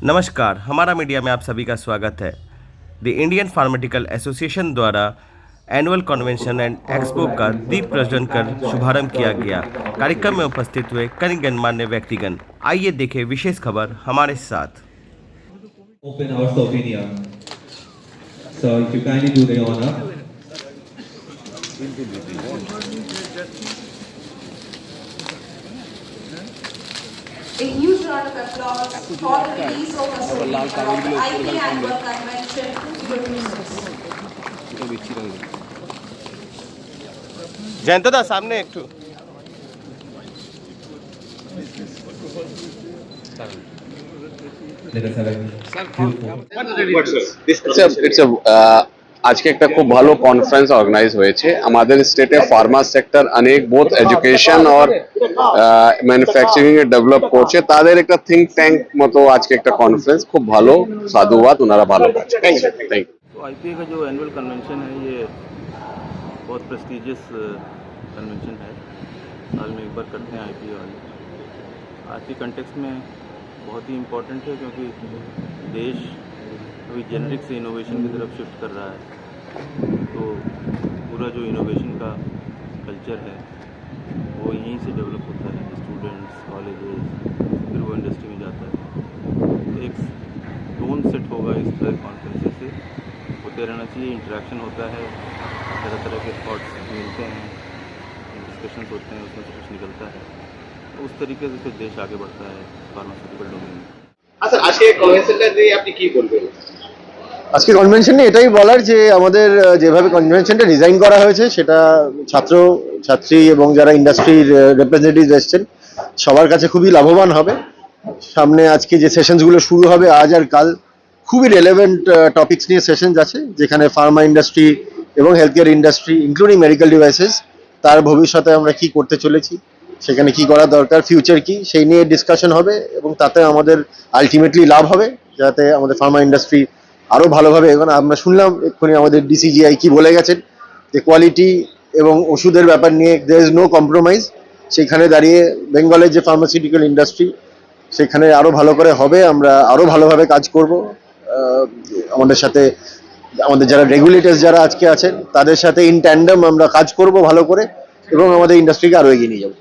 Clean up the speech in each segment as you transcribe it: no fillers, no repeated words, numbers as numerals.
नमस्कार, हमारा मीडिया में आप सभी का स्वागत है। द इंडियन फार्मास्यूटिकल एसोसिएशन द्वारा एनुअल कन्वेंशन एंड एक्सपो का दीप प्रज्वलन कर शुभारंभ किया गया। कार्यक्रम में उपस्थित हुए कई गणमान्य व्यक्तिगण। आइए देखें विशेष खबर हमारे साथ। Open House Opinion. So if you kindly do the honor. A huge round of applause for the release of a certificate of the IP Annual Convention producers. Jayant दा सामने एक ठो Let us have a আজকে একটা খুব ভালো conference organise হয়েছে আমাদের স্টেটে ফার্মা সেক্টর অনেক বোথ এডুকেশন আর ম্যানুফ্যাকচারিং এ ডেভেলপ করছে তাদের একটা থিঙ্ক ট্যাঙ্ক মতো আজকে একটা কনফারেন্স খুব ভালো সাধুবাদ ওনারা ভালো কাজ থ্যাংক ইউ। तो आईपीए का जो एनुअल कन्वेंशन है ये बहुत प्रेस्टिजियस कन्वेंशन है। साल में एक बार करते हैं आईपीए वाले। आज के कंटेक्स्ट में बहुत ही इम्पोर्टेंट है क्योंकि देश अभी जेनरिक से इनोवेशन की तरफ शिफ्ट कर रहा है। तो पूरा जो इनोवेशन का कल्चर है वो यहीं से डेवलप होता है। स्टूडेंट्स, कॉलेजेस, फिर वो इंडस्ट्री में जाता है। तो एक टोन सेट होगा इस तरह कॉन्फ्रेंसेस से, होते रहना चाहिए। इंटरेक्शन होता है, तरह तरह के थॉट्स मिलते हैं, डिस्कशंस होते हैं, उसमें से कुछ निकलता है। तो उस तरीके से फिर देश आगे बढ़ता है फार्मास्यूटिकल डोमेन में। আচ্ছা আজকে কনভেনশনটা দিয়ে আপনি কি বলবেন? আজকে কনভেনশনে এটাই বলার যে আমাদের যেভাবে কনভেনশনটা ডিজাইন করা হয়েছে সেটা ছাত্র ছাত্রী এবং যারা ইন্ডাস্ট্রির রিপ্রেজেন্টেটিভ এসছেন সবার কাছে খুবই লাভবান হবে। সামনে আজকে যে সেশনসগুলো শুরু হবে আজ আর কাল খুবই রেলেভেন্ট টপিকস নিয়ে সেশনস আছে, যেখানে ফার্মা ইন্ডাস্ট্রি এবং health care industry including medical devices তার ভবিষ্যতে আমরা কি করতে চলেছি, সেখানে কি করা দরকার, ফিউচার কি, সেই নিয়ে ডিসকাশন হবে এবং তাতে আমাদের আলটিমেটলি লাভ হবে, যাতে আমাদের ফার্মা ইন্ডাস্ট্রি আরো ভালোভাবে। এখন আমরা শুনলাম এক্ষুনি আমাদের ডিসিজিআই কি বলে গেছেন যে কোয়ালিটি এবং ওষুধের ব্যাপার নিয়ে দেয়ার ইজ নো কম্প্রোমাইজ। সেখানে দাঁড়িয়ে বেঙ্গলের যে ফার্মাসিউটিক্যাল ইন্ডাস্ট্রি সেখানে আরো ভালো করে হবে, আমরা আরো ভালোভাবে কাজ করব। আমাদের সাথে আমাদের যারা রেগুলেটরস যারা আজকে আছেন তাদের সাথে ইন ট্যান্ডেম আমরা কাজ করব ভালো করে এবং আমাদের ইন্ডাস্ট্রিকে আরো এগিয়ে নিয়ে যাবো।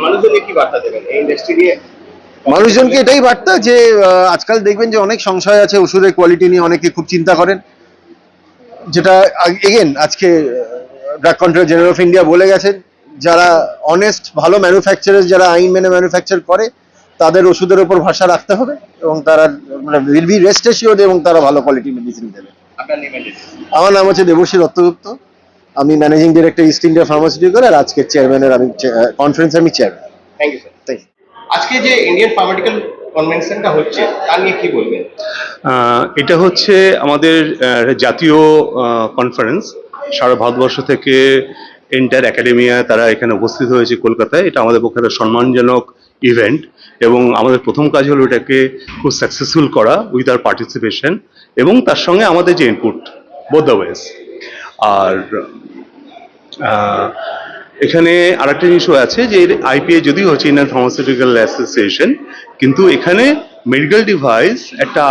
মানুষজনকে কি বার্তা দেবেন এই ইন্ডাস্ট্রি নিয়ে? মানুষজনকে এটাই বার্তা যে আজকাল দেখবেন যে অনেক সংশয় আছে, ওষুধের কোয়ালিটি নিয়ে অনেকে খুব চিন্তা করেন, যেটা এগেন আজকে drug control general of India বলে গেছেন যারা অনেস্ট ভালো ম্যানুফ্যাকচারার যারা আইন মেনে ম্যানুফ্যাকচার করে তাদের ওষুধের উপর ভরসা রাখতে হবে এবং তারা উইল বি রেস্ট এশিওর্ড এবং তারা ভালো কোয়ালিটি মেডিসিন দেবে। আপনার নেম? আমার নাম হচ্ছে দেবশ্রী দত্তগুপ্ত, আমি managing director East India pharmaceutical আর আজকের চেয়ারম্যানের আমি কনফারেন্সে আমি chairman. Thank you sir. Thank you. আজকে যে ইন্ডিয়ান ফার্মাসিউটিক্যাল কনভেনশনটা হচ্ছে তা নিয়ে কি বলবেন? এটা হচ্ছে আমাদের জাতীয় কনফারেন্স। সারা ভারতবর্ষ থেকে এন্টার একাডেমিয়া তারা এখানে উপস্থিত হয়েছে কলকাতায়। এটা আমাদের পক্ষে একটা সম্মানজনক ইভেন্ট এবং আমাদের প্রথম কাজ হলো এটাকে খুব সাকসেসফুল করা উইথ আর পার্টিসিপেশন এবং তার সঙ্গে আমাদের যে ইনপুট বোথ দ্য ওয়েজ। আর এখানে আরেকটা জিনিসও আছে যে আইপিএ যদিও হচ্ছে ইন্ডিয়ান ফার্মাসিউটিক্যাল অ্যাসোসিয়েশন, কিন্তু এখানে মেডিকেল ডিভাইস একটা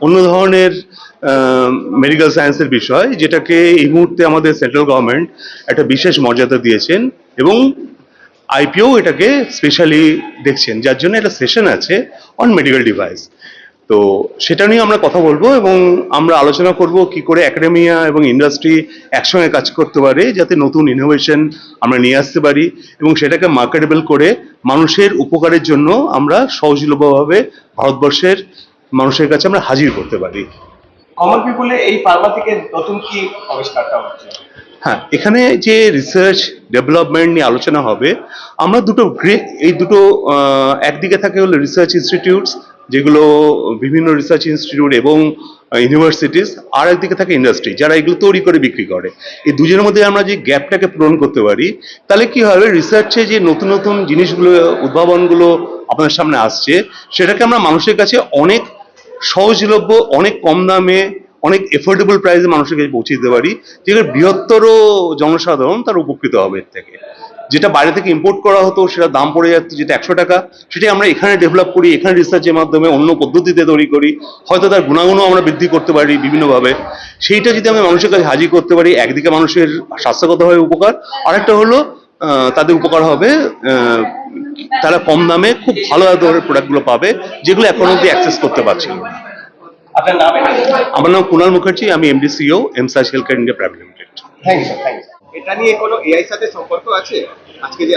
অন্য ধরনের মেডিকেল সায়েন্সের বিষয়, যেটাকে এই মুহূর্তে আমাদের সেন্ট্রাল গভর্নমেন্ট একটা বিশেষ মর্যাদা দিয়েছেন এবং আইপিও এটাকে স্পেশালি দেখছেন, যার জন্য একটা সেশন আছে অন মেডিকেল ডিভাইস। তো সেটা নিয়ে আমরা কথা বলবো এবং আমরা আলোচনা করব কি করে একাডেমিয়া এবং ইন্ডাস্ট্রি একসঙ্গে কাজ করতে পারে যাতে নতুন ইনোভেশন আমরা নিয়ে আসতে পারি এবং সেটাকে মার্কেটেবল করে মানুষের উপকারের জন্য আমরা সহজলভ্যভাবে ভারতবর্ষের মানুষের কাছে আমরা হাজির করতে পারি। কমন পিপলে এই ফার্মা থেকে নতুন কি আবিষ্কারটা হচ্ছে? হ্যাঁ, এখানে যে রিসার্চ ডেভেলপমেন্ট নিয়ে আলোচনা হবে, আমরা এই দুটো একদিকে থাকে হলো রিসার্চ ইনস্টিটিউটস, যেগুলো বিভিন্ন রিসার্চ ইনস্টিটিউট এবং ইউনিভার্সিটিস, আর একদিকে থাকে ইন্ডাস্ট্রি যারা এগুলো তৈরি করে বিক্রি করে। এই দুজনের মধ্যে আমরা যে গ্যাপটাকে পূরণ করতে পারি তাহলে কি হবে, রিসার্চে যে নতুন নতুন জিনিসগুলো উদ্ভাবনগুলো আপনার সামনে আসছে সেটাকে আমরা মানুষের কাছে অনেক সহজলভ্য, অনেক কম দামে, অনেক এফোর্ডেবল প্রাইসে মানুষের কাছে পৌঁছে দিতে পারি, যেগুলো বৃহত্তর জনসাধারণ তারা উপকৃত হবে এর থেকে। যেটা বাইরে থেকে ইম্পোর্ট করা হতো সেটা দাম পড়ে যাচ্ছে, যেটা 100 টাকা সেটাই আমরা এখানে ডেভেলপ করি, এখানে রিসার্চের মাধ্যমে অন্য পদ্ধতিতে তৈরি করি, হয়তো তার গুণাগুণও আমরা বৃদ্ধি করতে পারি বিভিন্নভাবে। সেইটা যদি আমরা মানুষের কাছে হাজির করতে পারি, একদিকে মানুষের স্বাস্থ্যগতভাবে উপকার, আরেকটা হলো তাদের উপকার হবে, তারা কম দামে খুব ভালো ধরনের প্রোডাক্টগুলো পাবে যেগুলো এখন অব্দি অ্যাক্সেস করতে পারছে না। আপনার নাম এটা? আমার নাম কুণাল মুখার্জি, আমি এমডি সিইও এমসাস healthcare India private limited. Thank you thank you. এটা নিয়ে কোনো এআই সাথে সম্পর্ক আছে? আজকে যে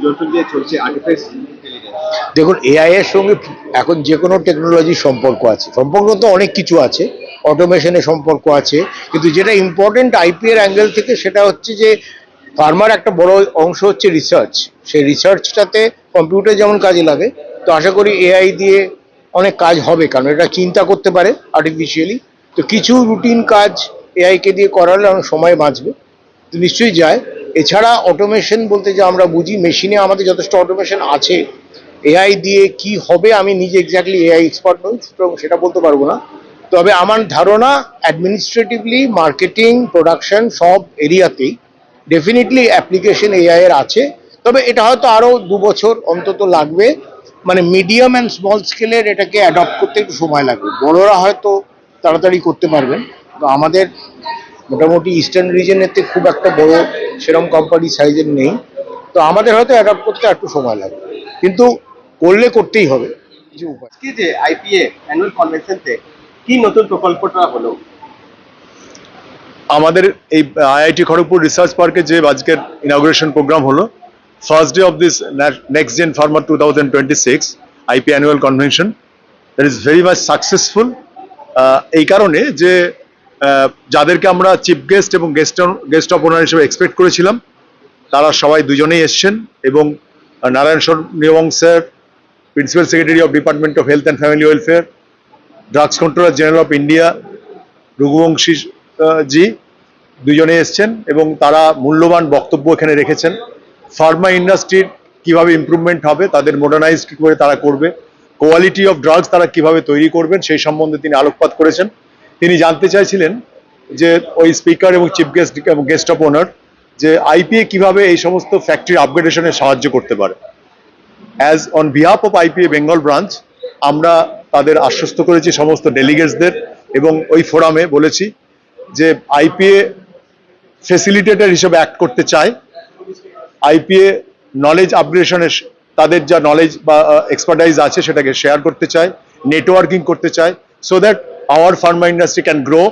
নতুন যে চলছে আর্টিফিশিয়াল ইন্টেলিজেন্স, দেখুন, এআই এর সঙ্গে এখন যে কোনো টেকনোলজির সম্পর্ক আছে। সম্পর্ক তো অনেক কিছু আছে, অটোমেশনের সম্পর্ক আছে, কিন্তু যেটা ইম্পর্টেন্ট আইপি এর অ্যাঙ্গেল থেকে সেটা হচ্ছে যে ফার্মার একটা বড় অংশ হচ্ছে রিসার্চ। সেই রিসার্চটাতে কম্পিউটার যেমন কাজে লাগে, তো আশা করি এআই দিয়ে অনেক কাজ হবে, কারণ এটা চিন্তা করতে পারে আর্টিফিশিয়ালি। তো কিছু রুটিন কাজ এআইকে দিয়ে করালে অনেক সময় বাঁচবে, তো নিশ্চয়ই যায়। এছাড়া অটোমেশন বলতে যা আমরা বুঝি, মেশিনে আমাদের যথেষ্ট অটোমেশন আছে। এআই দিয়ে কি হবে আমি নিজে এক্স্যাক্টলি এআই এক্সপার্ট নই, সুতরাং সেটা বলতে পারবো না। তবে আমার ধারণা অ্যাডমিনিস্ট্রেটিভলি, মার্কেটিং, প্রোডাকশন সব এরিয়াতেই ডেফিনেটলি অ্যাপ্লিকেশন এআই এর আছে। তবে এটা হয়তো আরো 2 বছর অন্তত লাগবে, মানে মিডিয়াম অ্যান্ড স্মল স্কেলের এটাকে অ্যাডপ্ট করতে একটু সময় লাগবে। বড়রা হয়তো তাড়াতাড়ি করতে পারবেন, তো আমাদের মোটামুটি ইস্টার্ন রিজনেতে খুব একটা বড় সেরকম কোম্পানি সাইজের নেই, তো আমাদের হয়তো অ্যাডপ্ট করতে একটু সময় লাগবে, কিন্তু করলে করতেই হবে, কিছু উপায়। আজকে যে আইপিএ অ্যানুয়াল কনভেনশনতে কি নতুন প্রকল্পটা হলো? আমাদের এই আইআইটি খড়গপুর রিসার্চ পার্কে যে আজকের ইনঅগ্রেশন প্রোগ্রাম হলো, first day of this next gen ফার্মার 2026 IP annual convention, that is very much successful. এই কারণে যে যাদেরকে আমরা চিফ গেস্ট এবং গেস্ট অফ অনার হিসেবে এক্সপেক্ট করেছিলাম, তারা সবাই দুজনেই এসছেন, এবং নারায়ণ নিয়মং sir, principal secretary of department of health and family welfare, drugs controller general of India Raghuvanshi ji দুজনে এসছেন, এবং তারা মূল্যবান বক্তব্য এখানে রেখেছেন। ফার্মা ইন্ডাস্ট্রির কিভাবে ইমপ্রুভমেন্ট হবে, তাদের মডার্নাইজ কি করে তারা করবে, কোয়ালিটি অফ ড্রাগস তারা কিভাবে তৈরি করবেন, সেই সম্বন্ধে তিনি আলোকপাত করেছেন। তিনি জানতে চাইছিলেন যে ওই স্পিকার এবং চিফ গেস্ট এবং গেস্ট অফ অনার যে আইপিএ কিভাবে এই সমস্ত ফ্যাক্টরি আপগ্রেডেশনে সাহায্য করতে পারে। As on behalf of IPA Bengal branch আমরা তাদের আশ্বস্ত করেছি সমস্ত ডেলিগেটসদের, এবং ওই ফোরামে বলেছি যে আইপিএ ফেসিলিটেটর হিসেবে অ্যাক্ট করতে চায়, আইপিএ নলেজ আপগ্রেডেশনের তাদের যা নলেজ বা এক্সপার্টাইজ আছে সেটাকে শেয়ার করতে চায়, নেটওয়ার্কিং করতে চায়, so that our Pharma industry can grow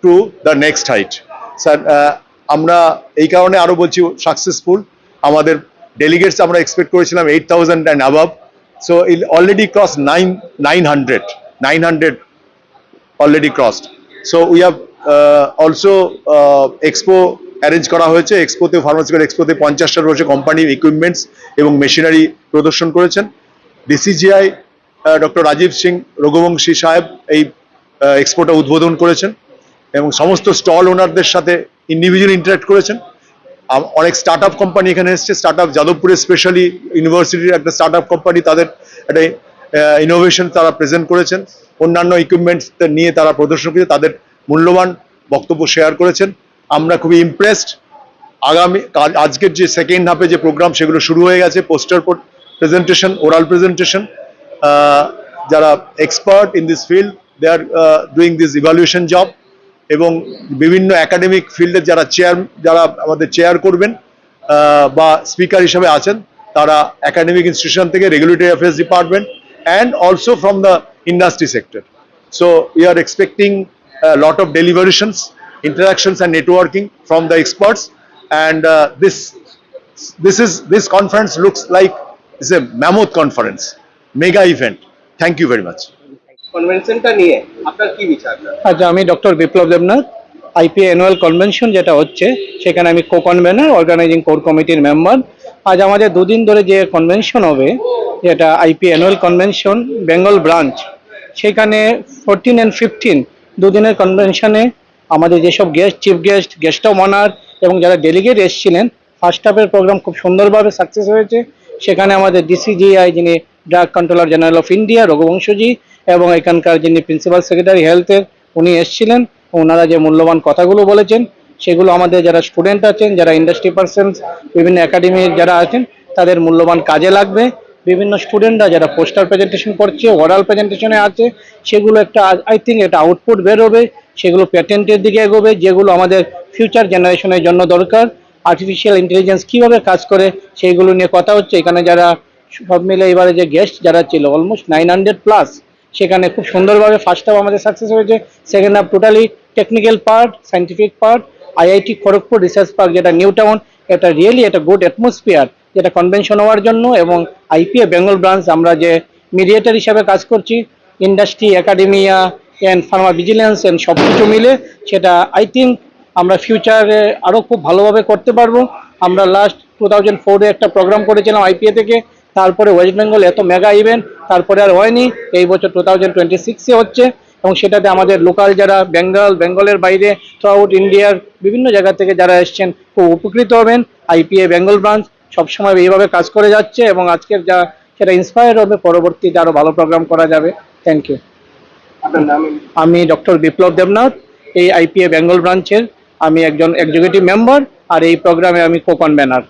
to the next height. Sir, আমরা এই কারণে আরো বলছি সাকসেসফুল। আমাদের ডেলিগেটস আমরা এক্সপেক্ট করেছিলাম 8,000 and above, so it already cross 900 already crossed. So we have also expo arrange করা হয়েছে। এক্সপোতে, ফার্মাসিউটিক্যাল এক্সপোতে 50টার রয়েছে কোম্পানি ইকুইপমেন্টস এবং মেশিনারি প্রদর্শন করেছেন। ডিসিজিআই ডক্টর রাজীব সিং রঘুবংশী সাহেব এই এক্সপোটা উদ্বোধন করেছেন, এবং সমস্ত স্টল ওনারদের সাথে ইন্ডিভিজুয়ালি ইন্টারাক্ট করেছেন। অনেক স্টার্ট আপ কোম্পানি এখানে এসছে, স্টার্ট আপ যাদবপুরে স্পেশালি ইউনিভার্সিটির একটা স্টার্ট আপ কোম্পানি, তাদের একটা ইনোভেশন তারা প্রেজেন্ট করেছেন, অন্যান্য ইকুইপমেন্টস নিয়ে তারা প্রদর্শন করে তাদের মূল্যবান বক্তব্য শেয়ার করেছেন। আমরা খুবই ইমপ্রেসড। আগামী আজকের যে সেকেন্ড হাফে যে প্রোগ্রাম সেগুলো শুরু হয়ে গেছে, পোস্টার প্রেজেন্টেশন, ওরাল প্রেজেন্টেশন। যারা expert in this field they are doing this evaluation job, এবং বিভিন্ন একাডেমিক ফিল্ডের যারা আমাদের চেয়ার করবেন বা স্পিকার হিসেবে আছেন, তারা একাডেমিক ইনস্টিটিউশন থেকে, regulatory affairs department, and also from the industry sector. So we are expecting lot of deliberations, interactions and networking from the experts, and this conference looks like it's a mammoth conference, mega event. Thank you very much. কনভেনশনটা নিয়ে আপনার কি বিচার? আচ্ছা, আমি doctor Biplab Debnath. IP annual convention যেটা হচ্ছে সেখানে আমি কো-কনভেনার, অর্গানাইজিং কোর কমিটির মেম্বার। আজ আমাদের 2 দিন ধরে যে কনভেনশন হবে, যেটা IP annual convention Bengal branch, সেখানে 14 and 15 2 দিনের কনভেনশনে আমাদের যেসব guest, chief guest, guest of honour এবং যারা ডেলিগেট এসেছিলেন, ফার্স্ট হাফের প্রোগ্রাম খুব সুন্দরভাবে সাকসেস হয়েছে। সেখানে আমাদের ডিসিজিআই, যিনি drug controller general of India Raghuvanshiji, এবং এখানকার যিনি প্রিন্সিপাল সেক্রেটারি হেলথের, উনি এসেছিলেন। ওনারা যে মূল্যবান কথাগুলো বলেছেন সেগুলো আমাদের যারা স্টুডেন্ট আছেন, যারা ইন্ডাস্ট্রি পার্সনস, বিভিন্ন একাডেমির যারা আছেন, তাদের মূল্যবান কাজে লাগবে। বিভিন্ন স্টুডেন্টরা যারা পোস্টার প্রেজেন্টেশন করছে, ওরাল প্রেজেন্টেশনে আছে, সেগুলো একটা আই থিঙ্ক একটা আউটপুট বেরোবে, সেগুলো প্যাটেন্টের দিকে এগোবে, যেগুলো আমাদের ফিউচার জেনারেশনের জন্য দরকার। আর্টিফিশিয়াল ইন্টেলিজেন্স কীভাবে কাজ করে সেইগুলো নিয়ে কথা হচ্ছে। এখানে যারা সব মিলে এবারে যে গেস্ট যারা ছিল অলমোস্ট 900+, সেখানে খুব সুন্দরভাবে ফার্স্ট হাফ আমাদের সাকসেস হয়েছে, second half totally technical part, scientific part, IIT Kharagpur research park যেটা নিউ টাউন, এটা রিয়েলি একটা গুড অ্যাটমসফিয়ার যেটা কনভেনশন হওয়ার জন্য। এবং আইপিএ বেঙ্গল ব্রাঞ্চ আমরা যে মিডিয়েটর হিসাবে কাজ করছি, industry, academia and Pharma vigilance and সব কিছু মিলে, সেটা আই থিঙ্ক আমরা ফিউচারে আরও খুব ভালোভাবে করতে পারবো। আমরা লাস্ট 2004-এ একটা প্রোগ্রাম করেছিলাম আইপিএ থেকে, তারপরে ওয়েস্ট বেঙ্গল এত মেগা ইভেন্ট, তারপরে আর হয়নি। এই বছর 2026-এ হচ্ছে, এবং সেটাতে আমাদের লোকাল যারা বেঙ্গলের বাইরে থ্রু আউট ইন্ডিয়ার বিভিন্ন জায়গা থেকে যারা এসছেন খুব উপকৃত হবেন। আইপিএ বেঙ্গল ব্রাঞ্চ সবসময় এইভাবে কাজ করে যাচ্ছে, এবং আজকের যা সেটা ইন্সপায়ার হবে, পরবর্তীতে আরও ভালো প্রোগ্রাম করা যাবে। Thank you. আমি ডক্টর বিপ্লব দেবনাথ, এই আইপিএ বেঙ্গল ব্রাঞ্চের আমি একজন এক্সিকিউটিভ মেম্বার, আর এই প্রোগ্রামে আমি কো কনভেনার।